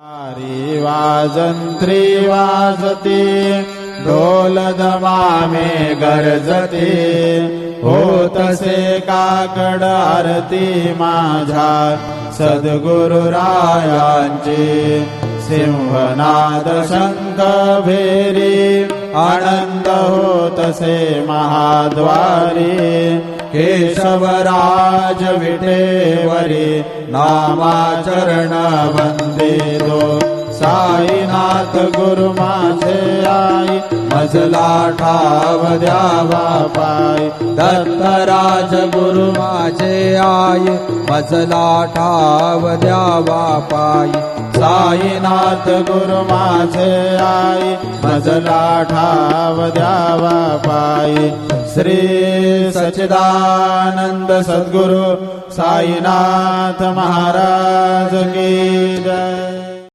वारी वाजंत्री वाजते ढोल दमामे गरजते होतसे काकड आरती माझ्या सद्गुरुरायांची सिंहनाद शंख भेरी आनंद होतसे महाद्वारी केशवराज विटेवरी नामाचरण वंदितो साईनाथ गुरु माझे आई मजला ठाव द्यावा पाय दत्तराज गुरु माझे आई मजला ठाव द्यावा पाय साईनाथ गुरु माझे आई मजला ठाव द्यावा पाय श्री सच्चिदानंद सद्गुरु साईनाथ महाराज की जय।